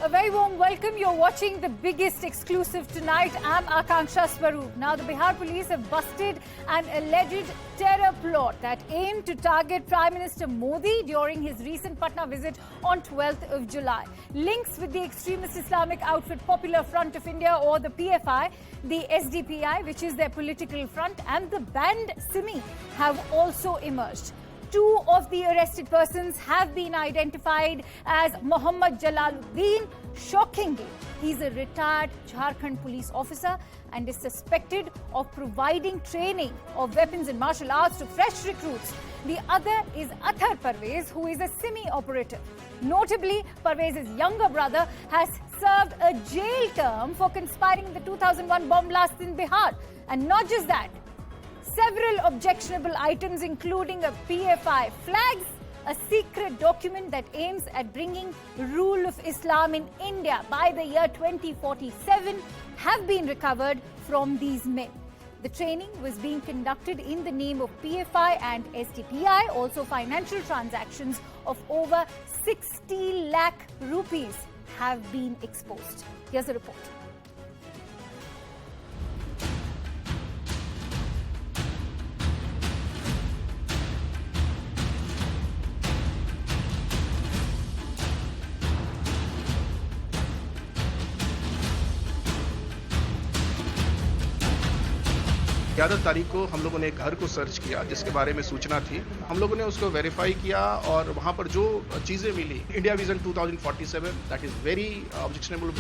A very warm welcome. You're watching the biggest exclusive tonight. I'm Akanksha Swaroop. Now, the Bihar police have busted an alleged terror plot that aimed to target Prime Minister Modi during his recent Patna visit on 12th of July. Links with the extremist Islamic outfit Popular Front of India, or the PFI, the SDPI, which is their political front, and the banned Simi have also emerged. Two of the arrested persons have been identified as Mohammad Jalaluddin. Shockingly, he's a retired Jharkhand police officer and is suspected of providing training of weapons and martial arts to fresh recruits. The other is Athar Parvez, who is a Simi operative. Notably, Parvez's younger brother has served a jail term for conspiring in the 2001 bomb blast in Bihar. And not just that, several objectionable items, including a PFI flags, a secret document that aims at bringing rule of Islam in India by the year 2047, have been recovered from these men. The training was being conducted in the name of PFI and SDPI. Also, financial transactions of over 60 lakh rupees have been exposed. Here's the report. ग्यारह तारीख को हम लोगों ने एक घर को search किया जिसके बारे में सूचना थी। हम लोगों ने उसको वेरीफाई किया और वहां पर जो चीजें मिली, India vision 2047, that is very objectionable.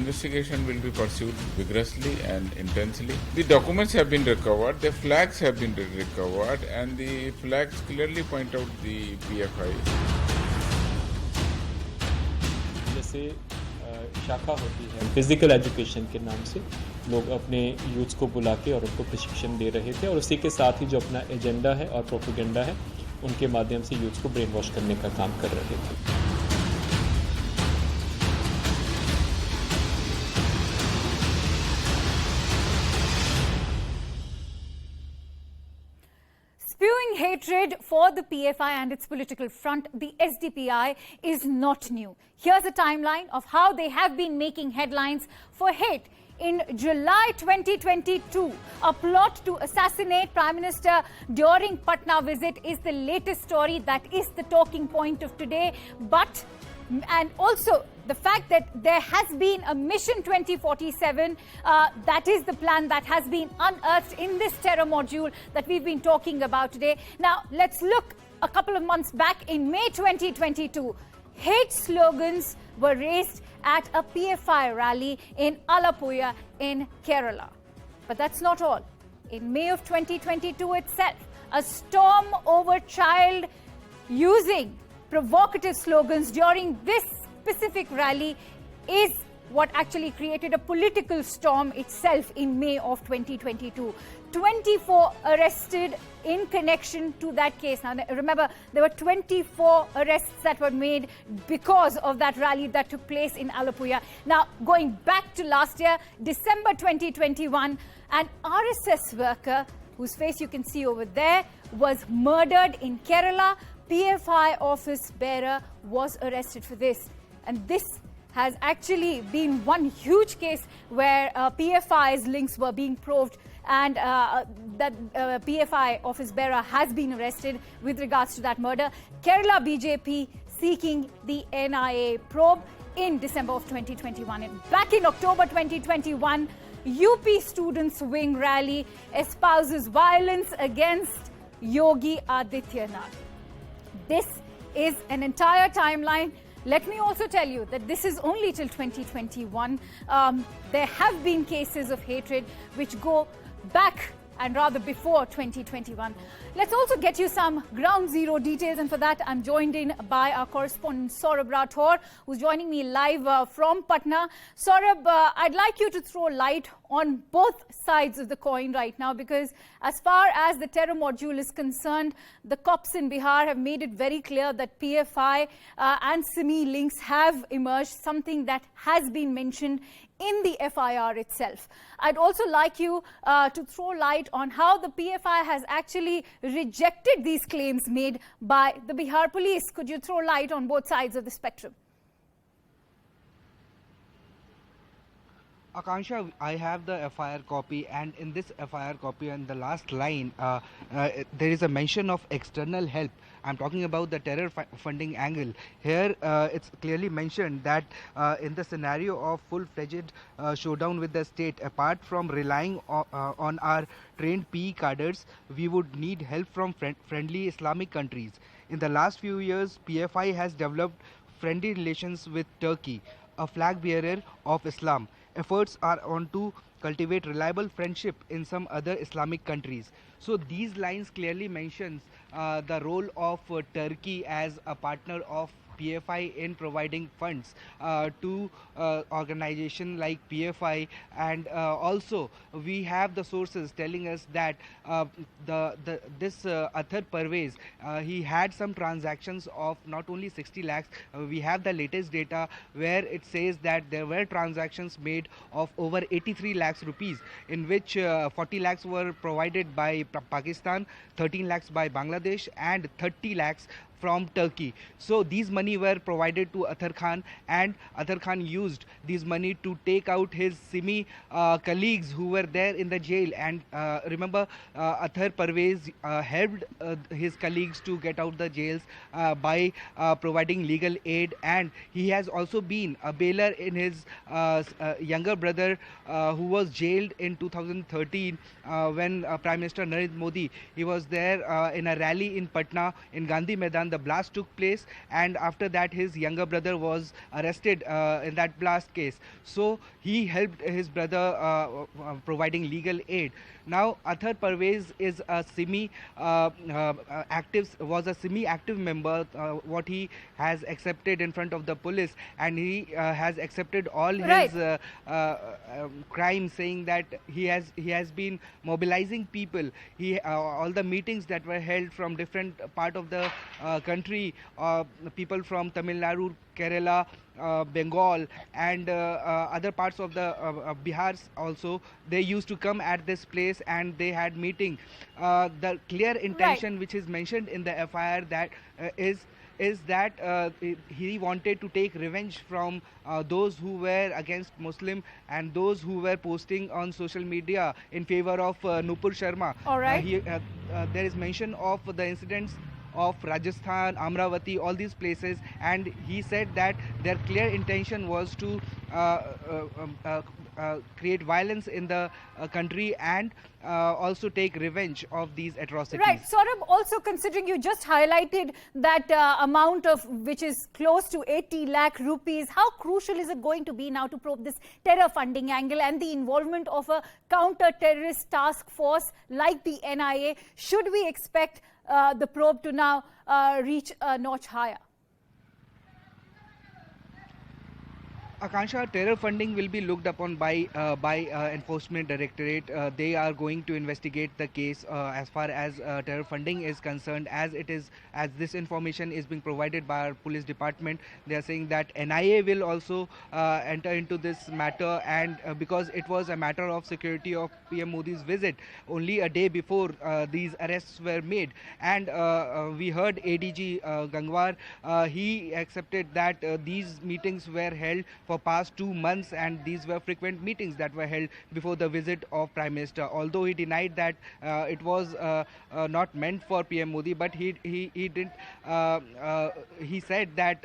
Investigation will be pursued vigorously and intensely. The documents have been recovered, the flags have been recovered, and the flags clearly point out the PFI. जैसे शाखा होती है physical education के नाम से, लोग अपने youth को बुला के और उनको प्रशिक्षण दे रहे थे, और उसी के साथ ही जो अपना एजेंडा है और प्रोपेगेंडा है, उनके माध्यम से यूथ को ब्रेन वॉश करने का काम कर रहे थे। Spewing hatred for the PFI and its political front, the SDPI, is not new. Here's a timeline of how they have been making headlines for hate. In July 2022, a plot to assassinate Prime Minister during Patna visit is the latest story that is the talking point of today. And also the fact that there has been a Mission 2047, that is the plan that has been unearthed in this terror module that we've been talking about today. Now, let's look a couple of months back in May 2022. Hate slogans were raised at a PFI rally in Alappuzha in Kerala. But that's not all. In May of 2022 itself, a storm over child using provocative slogans during this specific rally is what actually created a political storm itself in May of 2022. 24 arrested in connection to that case. Now, remember, there were 24 arrests that were made because of that rally that took place in Alappuzha. Now, going back to last year, December 2021, an RSS worker, whose face you can see over there, was murdered in Kerala. PFI office bearer was arrested for this. And this has actually been one huge case where PFI's links were being proved, and that PFI office bearer has been arrested with regards to that murder. Kerala BJP seeking the NIA probe in December of 2021. And back in October 2021, UP Students' Wing rally espouses violence against Yogi Adityanath. This is an entire timeline. Let me also tell you that this is only till 2021. There have been cases of hatred which go back and rather before 2021. Let's also get you some ground zero details, and for that I'm joined in by our correspondent Saurabh Rathore, who's joining me live from Patna. Saurabh, I'd like you to throw light on both sides of the coin right now, because as far as the terror module is concerned, the cops in Bihar have made it very clear that PFI and Simi links have emerged, something that has been mentioned in the FIR itself. I'd also like you to throw light on how the PFI has actually rejected these claims made by the Bihar police. Could you throw light on both sides of the spectrum? Akansha, I have the FIR copy, and in this FIR copy, on the last line, there is a mention of external help. I'm talking about the terror funding angle. Here, it's clearly mentioned that in the scenario of full-fledged showdown with the state, apart from relying on our trained PE cadres, we would need help from friendly Islamic countries. In the last few years, PFI has developed friendly relations with Turkey, a flag bearer of Islam. Efforts are on to cultivate reliable friendship in some other Islamic countries. So these lines clearly mentions the role of Turkey as a partner of PFI in providing funds to organization like PFI, and also we have the sources telling us that this Athar Parvez, he had some transactions of not only 60 lakhs. We have the latest data where it says that there were transactions made of over 83 lakhs rupees, in which 40 lakhs were provided by Pakistan, 13 lakhs by Bangladesh, and 30 lakhs from Turkey. So these money were provided to Athar Khan, and Athar Khan used these money to take out his Simi colleagues who were there in the jail. And remember, Athar Parvez helped his colleagues to get out the jails by providing legal aid, and he has also been a bailer in his younger brother who was jailed in 2013 when Prime Minister Narendra Modi, he was there in a rally in Patna in Gandhi Maidan. The blast took place, and after that his younger brother was arrested in that blast case. So he helped his brother providing legal aid. Now Athar Parvez is a semi-active member. What he has accepted in front of the police, and he has accepted all his crimes, saying that he has been mobilizing people. All the meetings that were held from different part of the country, people from Tamil Nadu, Kerala, Bengal, and other parts of the Bihar also, they used to come at this place and they had meeting. The clear intention which is mentioned in the FIR that is that he wanted to take revenge from those who were against Muslim and those who were posting on social media in favor of Nupur Sharma. All right. There is mention of the incidents of Rajasthan, Amravati, all these places, and he said that their clear intention was to create violence in the country and also take revenge of these atrocities. Right. Saurabh, also considering you just highlighted that amount of which is close to 80 lakh rupees, how crucial is it going to be now to probe this terror funding angle and the involvement of a counter-terrorist task force like the NIA? Should we expect the probe to now reach a notch higher? Akansha, terror funding will be looked upon by Enforcement Directorate. They are going to investigate the case as far as terror funding is concerned. As this information is being provided by our police department, they are saying that NIA will also enter into this matter, and because it was a matter of security of PM Modi's visit only a day before these arrests were made, and we heard ADG Gangwar, he accepted that these meetings were held for past 2 months, and these were frequent meetings that were held before the visit of Prime Minister. Although he denied that it was not meant for PM Modi, but he didn't. He said that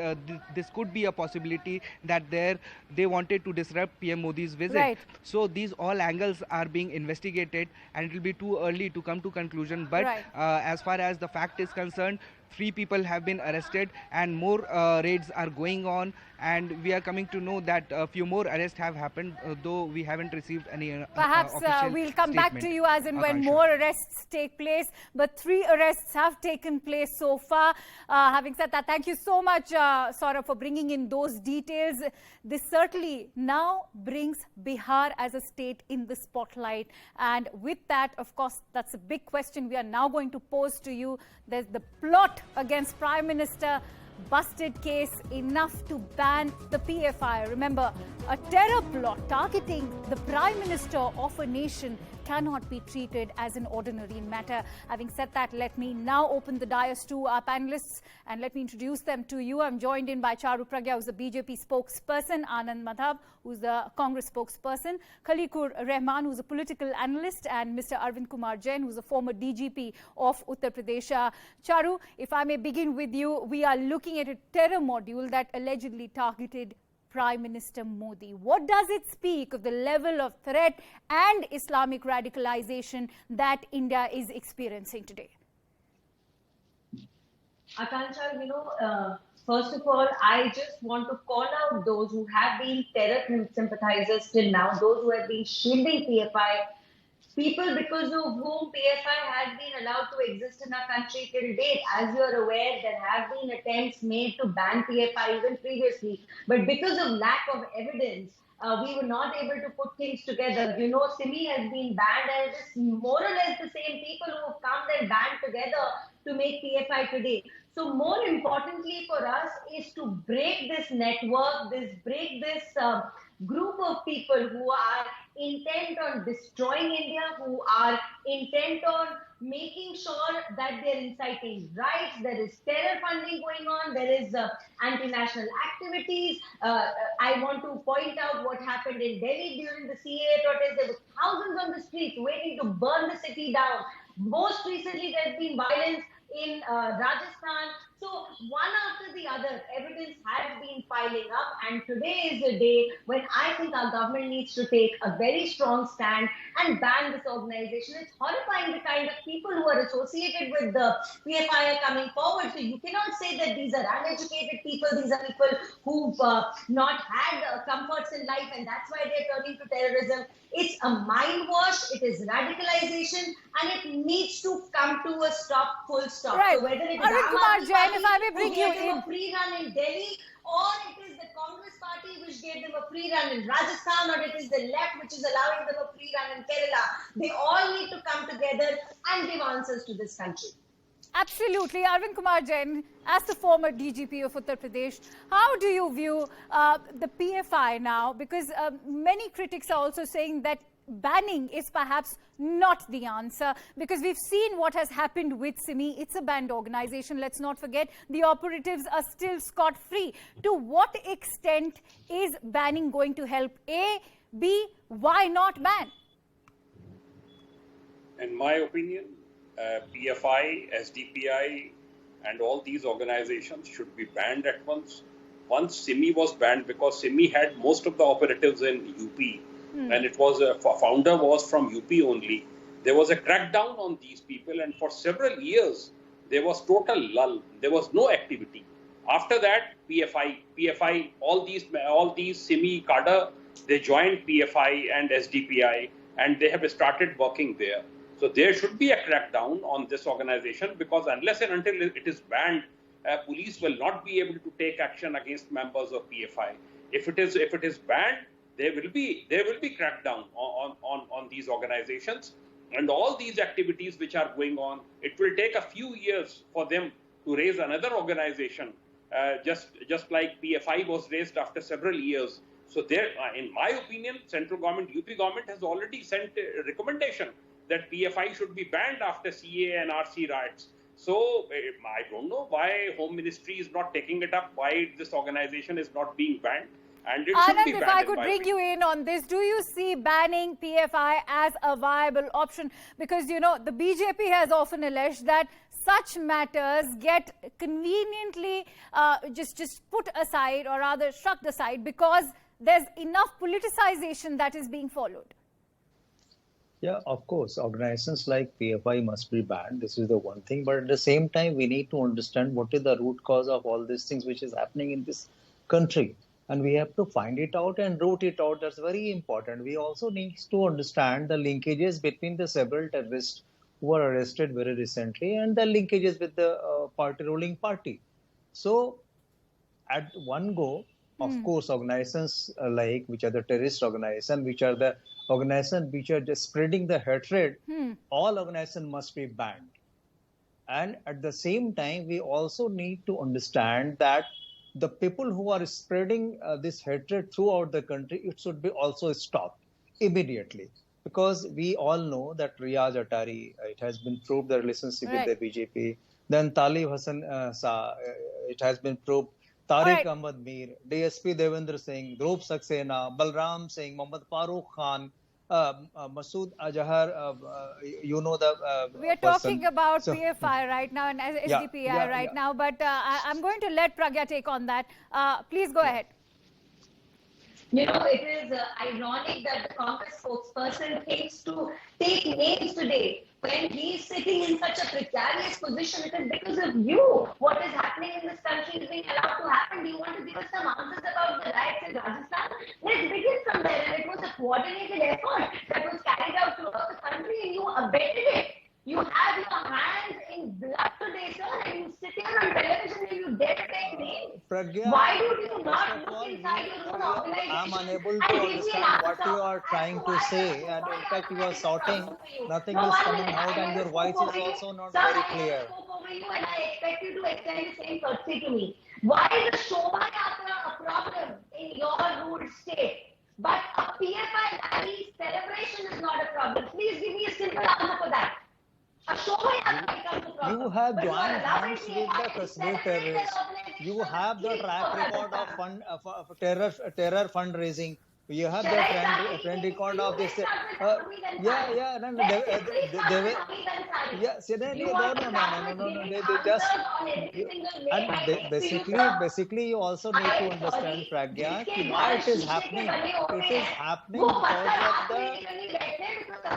this could be a possibility that they wanted to disrupt PM Modi's visit. Right. So these all angles are being investigated, and it will be too early to come to conclusion. But as far as the fact is concerned, 3 people have been arrested, and more raids are going on, and we are coming to know that a few more arrests have happened, though we haven't received any Perhaps we'll come back to you as and when more arrests take place, but 3 arrests have taken place so far. Having said that, thank you so much, Saurabh, for bringing in those details. This certainly now brings Bihar as a state in the spotlight, and with that, of course, that's a big question we are now going to pose to you. There's the plot against Prime Minister busted case enough to ban the PFI. Remember, a terror plot targeting the Prime Minister of a nation cannot be treated as an ordinary matter. Having said that, let me now open the dais to our panelists and let me introduce them to you. I'm joined in by Charu Pragya, who's the BJP spokesperson, Anand Madhav, who's the Congress spokesperson, Khalikur Rahman, who's a political analyst, and Mr. Arvind Kumar Jain, who's a former DGP of Uttar Pradesh. Charu, if I may begin with you, we are looking at a terror module that allegedly targeted Prime Minister Modi. What does it speak of the level of threat and Islamic radicalization that India is experiencing today? Akansha, first of all, I just want to call out those who have been terror sympathizers till now, those who have been shielding PFI, people because of whom PFI has been allowed to exist in our country till date. As you are aware, there have been attempts made to ban PFI even previously, but because of lack of evidence, we were not able to put things together. Simi has been banned, and it is more or less the same people who have come and banned together to make PFI today. So more importantly for us is to break this network, break this group of people who are intent on destroying India, who are intent on making sure that they're inciting riots, there is terror funding going on, there is anti-national activities. I want to point out what happened in Delhi during the CAA protest. There were thousands on the streets waiting to burn the city down. Most recently, there's been violence in Rajasthan. So one after the other, evidence has been piling up, and today is a day when I think our government needs to take a very strong stand and ban this organization. It's horrifying the kind of people who are associated with the PFI are coming forward. So you cannot say that these are uneducated people, these are people who've not had comforts in life, and that's why they're turning to terrorism. It's a mind wash, it is radicalization, and it needs to come to a stop, full stop. Right. So whether it is Arvind Kumar Jain, if I may bring you in. a free run in Delhi, or it is the Congress party which gave them a free run in Rajasthan, or it is the left which is allowing them a free run in Kerala, they all need to come together and give answers to this country. Absolutely. Arvind Kumar Jain, as the former DGP of Uttar Pradesh, how do you view the PFI now? Because many critics are also saying that banning is perhaps not the answer, because we've seen what has happened with Simi. It's a banned organization. Let's not forget the operatives are still scot-free. To what extent is banning going to help? A, B, why not ban? In my opinion, PFI, SDPI, and all these organizations should be banned at once. Once Simi was banned, because Simi had most of the operatives in UP, and it was founder was from UP only. There was a crackdown on these people, and for several years there was total lull. There was no activity. After that, PFI, all these Simi cadre, they joined PFI and SDPI, and they have started working there. So there should be a crackdown on this organization, because unless and until it is banned, police will not be able to take action against members of PFI. If it is banned, there will be crackdown on these organizations, and all these activities which are going on. It will take a few years for them to raise another organization, just like PFI was raised after several years. So there, in my opinion, central government, UP government has already sent a recommendation that PFI should be banned after CA and RC riots. So I don't know why Home Ministry is not taking it up, why this organization is not being banned. And it should be Anand, banned. if I could bring you in on this, do you see banning PFI as a viable option? Because, the BJP has often alleged that such matters get conveniently just put aside, or rather shrugged aside, because there's enough politicization that is being followed. Yeah, of course, organizations like PFI must be banned. This is the one thing. But at the same time, we need to understand what is the root cause of all these things which is happening in this country. And we have to find it out and root it out. That's very important. We also need to understand the linkages between the several terrorists who were arrested very recently and the linkages with the ruling party. So at one go, of course, organizations which are the terrorist organizations, which are the organizations which are just spreading the hatred, all organizations must be banned. And at the same time, we also need to understand that the people who are spreading this hatred throughout the country, it should be also stopped immediately. Because we all know that Riyaz Attari, it has been proved the relationship with the BJP. Then Talib Hassan it has been proved. Tariq Ahmad Mir, DSP Devendra Singh, Dhruv Saxena, Balram Singh, Mohammad Farooq Khan, Masood Azhar, you know the we are person. talking about PFI right now and SDPI right now, but I'm going to let Pragya take on that. Please go ahead. You know, it is ironic that the Congress spokesperson thinks to take names today when he's sitting in such a precarious position. It is because of you. What is happening in this country is being allowed to happen. Do you want to give us some answers about the riots in Rajasthan? Let's begin from there. And it was a coordinated effort that was carried out throughout the country, and you abetted it. You have your hands in blood today, sir, and you sit here on television and you dare take names. Pragya, why do you not look inside your own organization? I'm unable to understand what you are trying to say, and in fact, you are shouting. Nothing is coming out, and your voice is also not very clear. I spoke over you, and I expect you to extend the same courtesy to me. Why is the Shobha Yatra a problem in your ruled state? But a PFI rally celebration is not a problem. Please give me a simple answer for that. You have joined hands with the Kashmir terrorists. You have the track record of terror fundraising. You have the trend record of this. Basically, you also need to understand, Pragya, why it is happening. It is happening because of the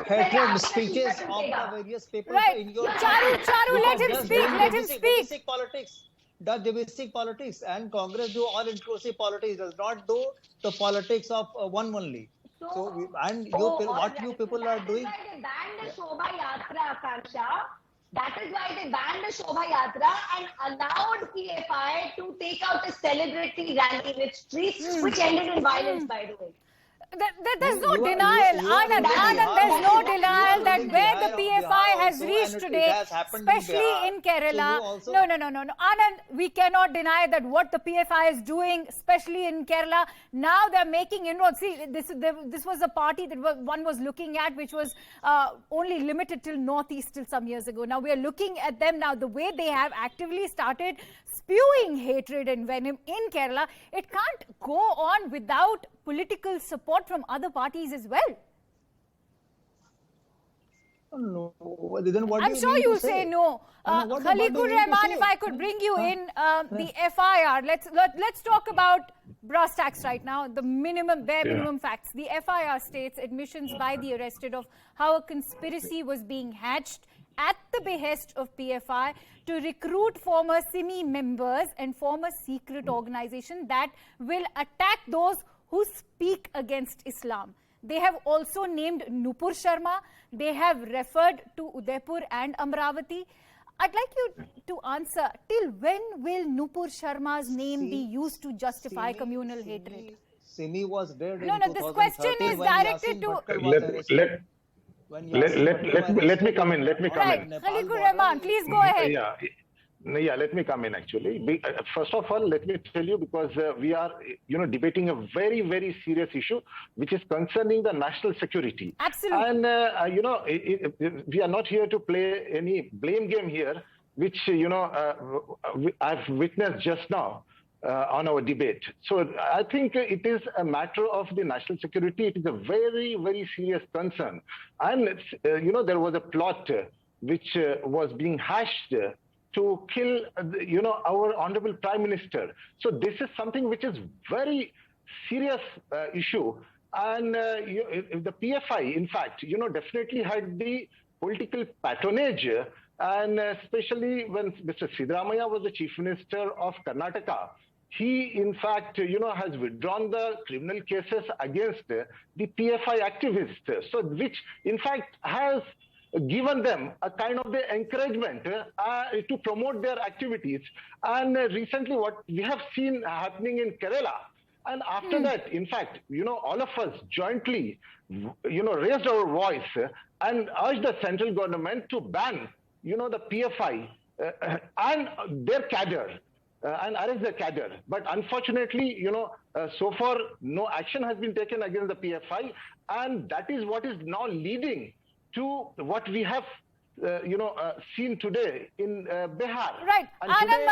hatred speeches of the various people in your Charu, let him speak. Let him speak. Does divisive politics, and Congress do all-inclusive politics, does not do the politics of one only. What you people are doing. That is why they banned the Shobha Yatra and allowed PFI to take out a celebrity rally in its streets, which ended in violence, by the way. There's no denial, Anand, there's no denial that where the PFI has reached today, especially in Kerala. No. Anand, we cannot deny that what the PFI is doing, especially in Kerala, now they're making inroads. See, this was a party that one was looking at, which was only limited till Northeast till some years ago. Now we are looking at them now, the way they have actively started spewing hatred and venom in Kerala. It can't go on without political support from other parties as well. No, then what I'm sure you say no. Khaliqur Rahman, if I could bring you in the FIR, let's talk about brass tacks right now, the bare minimum facts. The FIR states admissions by the arrested of how a conspiracy was being hatched at the behest of PFI to recruit former SIMI members and form a secret organization that will attack those who speak against Islam. They have also named Nupur Sharma. They have referred to Udaipur and Amravati. I'd like you to answer, till when will Nupur Sharma's name be used to justify communal hatred? Simi was dead No, this question is directed to... Let me come in. Khaliqur Rahman, please go ahead. Yeah, let me come in actually. First of all, let me tell you, because we are, debating a very, very serious issue, which is concerning the national security. Absolutely. And, we are not here to play any blame game here, which, I've witnessed just now on our debate. So I think it is a matter of the national security. It is a very, very serious concern. And, there was a plot which was being hashed to kill, our honorable Prime Minister. So this is something which is very serious issue. And the PFI, in fact, definitely had the political patronage, and especially when Mr. Siddaramaiah was the Chief Minister of Karnataka, he, in fact, has withdrawn the criminal cases against the PFI activists. So which, in fact, has given them a kind of the encouragement to promote their activities. And recently what we have seen happening in Kerala, and after that, in fact, all of us jointly, raised our voice and urged the central government to ban, the PFI and their cadre. And arrest the cadre. But unfortunately, so far no action has been taken against the PFI, and that is what is now leading to what we have, seen today in Bihar. Right, And Anand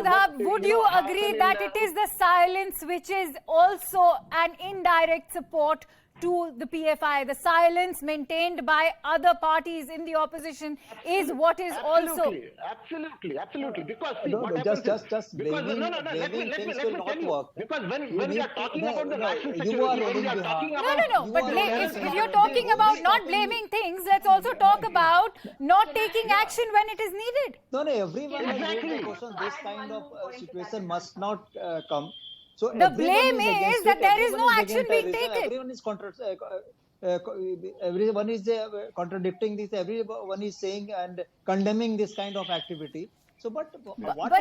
Madhab, would you agree that it is the silence which is also an indirect support to the PFI? The silence maintained by other parties in the opposition is what is also... Absolutely. Because see, No, what no, happens just is, because blaming, let me tell you. work. Because when we are talking about the national security, you are when we are running talking Bihar. about... No, but if you're talking about not blaming things, let's also talk about not taking action when it is needed. No, everyone has Exactly. made the question. This kind of situation must not come. So The everyone blame is against that it, there is everyone no against action being terrorism, taken. Everyone is contradicting this. Everyone is saying and condemning this kind of activity. So, but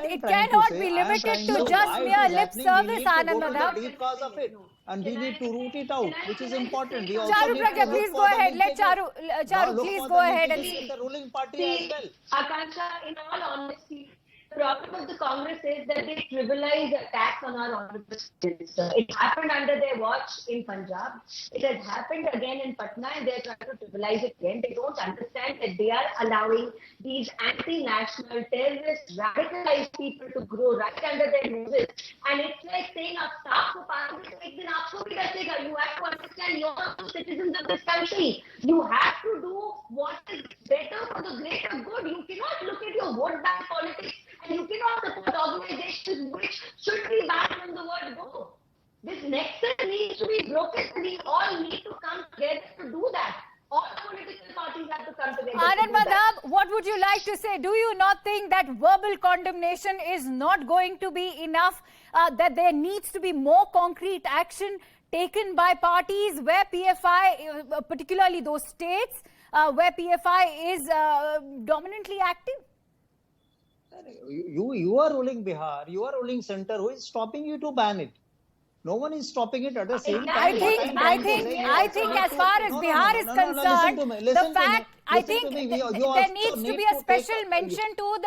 it cannot be limited to just mere lip service, Anand Madhab. The deep cause of it, and we need to root it out, which is important. We also Charu need Pragya, to look please for go the ahead. Let linkages. Charu, Look please for go the ahead and linkages with the ruling party See, as well. Akansha, in all honesty, the problem of the Congress is that they trivialize attacks on our honorable minister. It happened under their watch in Punjab. It has happened again in Patna, and they're trying to trivialize it again. They don't understand that they are allowing these anti-national, terrorist, radicalized people to grow right under their noses. And it's like saying, "Ab saaf ko paani desega, then aapko bhi desega." You have to understand you're also citizens of this country. You have to do what is better for the greater good. You cannot look at your vote bank politics, and you cannot support organizations which should be banned from the word go. This nexus needs to be broken. We all need to come together to do that. All political parties have to come together. Anand Madhab, what would you like to say? Do you not think that verbal condemnation is not going to be enough? That there needs to be more concrete action taken by parties where PFI, particularly those states where PFI is dominantly active? You are ruling Bihar, you are ruling center. Who is stopping you to ban it? No one is stopping it at the same time. I think as far as Bihar is concerned, the fact, I think there needs to be a special mention to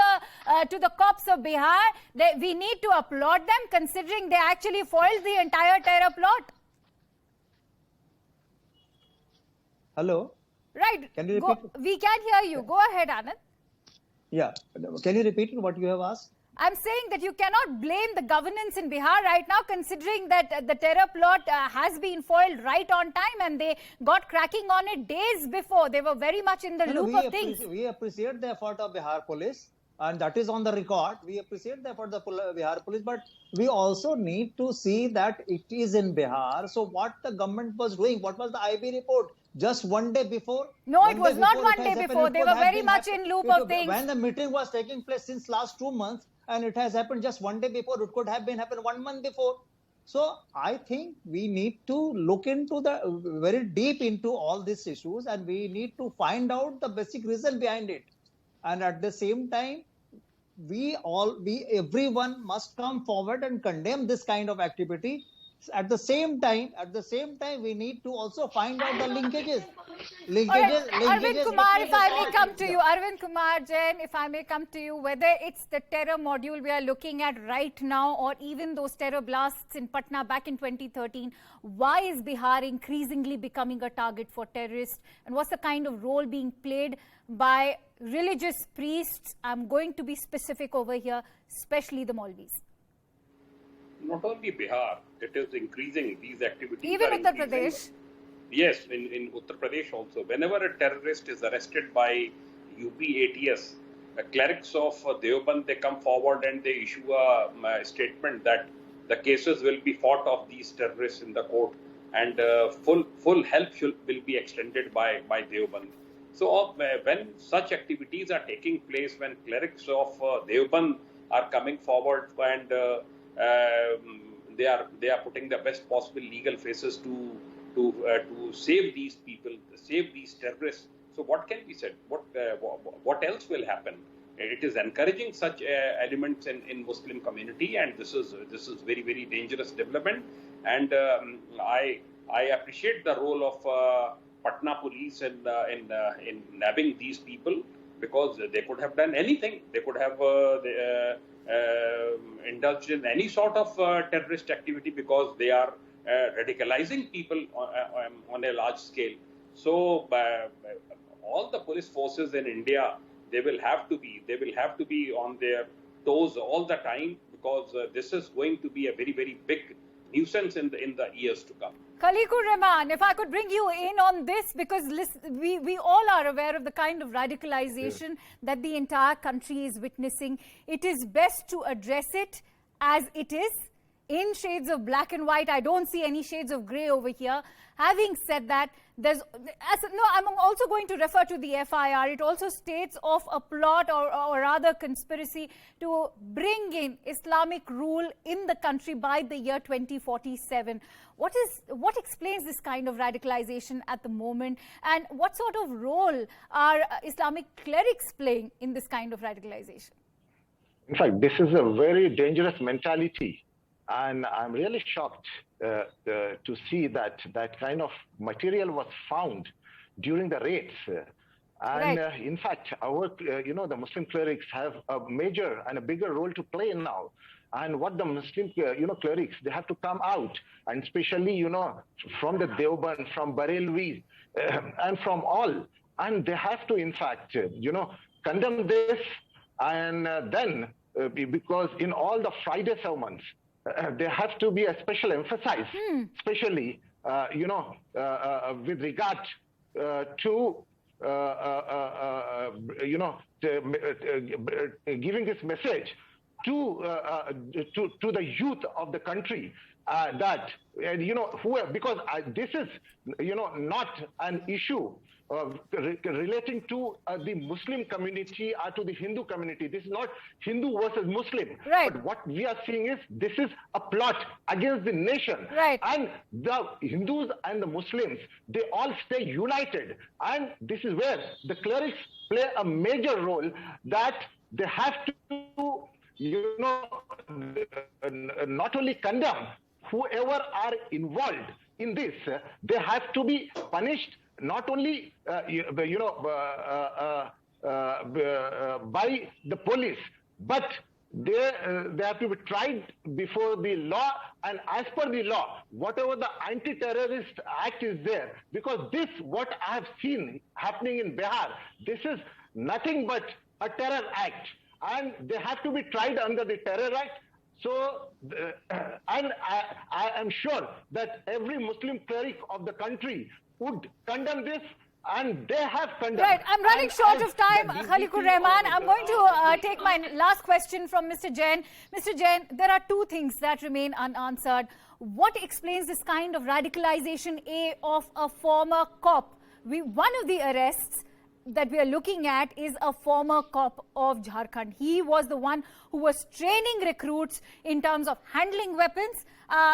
the cops of Bihar. We need to applaud them considering they actually foiled the entire terror plot. Hello? Right. Can you repeat? We can hear you. Go ahead, Anand. Yeah. Can you repeat what you have asked? I'm saying that you cannot blame the governance in Bihar right now, considering that the terror plot has been foiled right on time and they got cracking on it days before. They were very much in the loop of things. We appreciate the effort of Bihar police, and that is on the record. We appreciate the effort of the Bihar police, but we also need to see that it is in Bihar. So what the government was doing, what was the IB report? Just one day before? No, it was not one day before. They were very much in loop of things. When the meeting was taking place since last 2 months, and it has happened just one day before, it could have been happened 1 month before. So I think we need to look into very deep into all these issues, and we need to find out the basic reason behind it. And at the same time, everyone must come forward and condemn this kind of activity. At the same time, we need to also find out the linkages. Arvind Kumar, if I may come to you. Arvind Kumar Jain, if I may come to you, whether it's the terror module we are looking at right now or even those terror blasts in Patna back in 2013, why is Bihar increasingly becoming a target for terrorists? And what's the kind of role being played by religious priests? I'm going to be specific over here, especially the Maulvis. Not only Bihar, it is increasing. These activities even Uttar Pradesh. Yes, in Uttar Pradesh also. Whenever a terrorist is arrested by UP ATS, clerics of Deoband, they come forward and they issue a statement that the cases will be fought of these terrorists in the court, and full help will be extended by Deoband. So when such activities are taking place, when clerics of Deoband are coming forward and they are putting the best possible legal faces to save these people, save these terrorists. So what can be said? What else will happen? It is encouraging such elements in Muslim community, and this is very, very dangerous development. And I appreciate the role of Patna police in nabbing these people. because they could have done anything. They could have indulged in any sort of terrorist activity because they are radicalizing people on a large scale. So all the police forces in India, they will have to be on their toes all the time, because this is going to be a very, very big nuisance in the years to come. Khaliqur Rahman, if I could bring you in on this, because we all are aware of the kind of radicalization that the entire country is witnessing. It is best to address it as it is, in shades of black and white. I don't see any shades of grey over here. Having said that, I'm also going to refer to the FIR. It also states of a plot or rather conspiracy to bring in Islamic rule in the country by the year 2047. What explains this kind of radicalization at the moment, and what sort of role are Islamic clerics playing in this kind of radicalization? In fact, this is a very dangerous mentality. And I'm really shocked to see that kind of material was found during the raids. And in fact, our, the Muslim clerics have a major and a bigger role to play now. And what the Muslim, clerics, they have to come out, and especially, from the Deoband, from Barelvi, and from all. And they have to, in fact, condemn this. And then, because in all the Friday sermons, there have to be a special emphasis, especially, with regard to, giving this message to the youth of the country, that, because this is, not an issue relating to the Muslim community or to the Hindu community. This is not Hindu versus Muslim. Right. But what we are seeing is this is a plot against the nation. Right. And the Hindus and the Muslims, they all stay united. And this is where the clerics play a major role, that they have to, not only condemn whoever are involved in this, they have to be punished not only by the police, but they have to be tried before the law, and as per the law, whatever the anti-terrorist act is there. Because this, what I have seen happening in Bihar, this is nothing but a terror act, and they have to be tried under the terror act. So, and I am sure that every Muslim cleric of the country would condemn this, and they have condemned. Right, I'm running short of time, Khaliqur Rahman. I'm going to take my last question from Mr. Jain. Mr. Jain, there are two things that remain unanswered. What explains this kind of radicalization of a former cop? One of the arrests that we are looking at is a former cop of Jharkhand. He was the one who was training recruits in terms of handling weapons.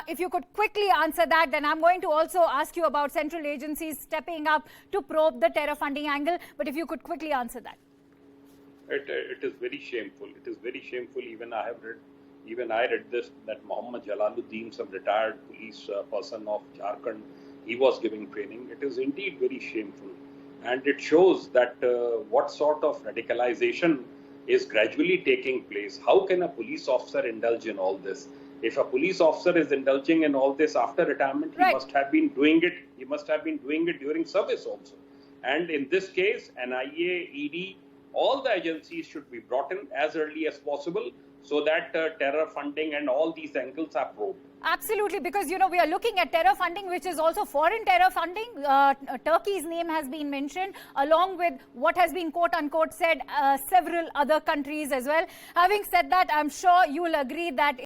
If you could quickly answer that, then I'm going to also ask you about central agencies stepping up to probe the terror funding angle. But if you could quickly answer that. It is very shameful. It is very shameful. Even I read this, that Muhammad Jalaluddin, some retired police person of Jharkhand, he was giving training. It is indeed very shameful. And it shows that what sort of radicalization is gradually taking place. How can a police officer indulge in all this? If a police officer is indulging in all this after retirement, he must have been doing it. He must have been doing it during service also. And in this case, NIA, ED, all the agencies should be brought in as early as possible, so that terror funding and all these angles are probed. Absolutely, because, we are looking at terror funding, which is also foreign terror funding. Turkey's name has been mentioned, along with what has been quote-unquote said, several other countries as well. Having said that, I'm sure you will agree that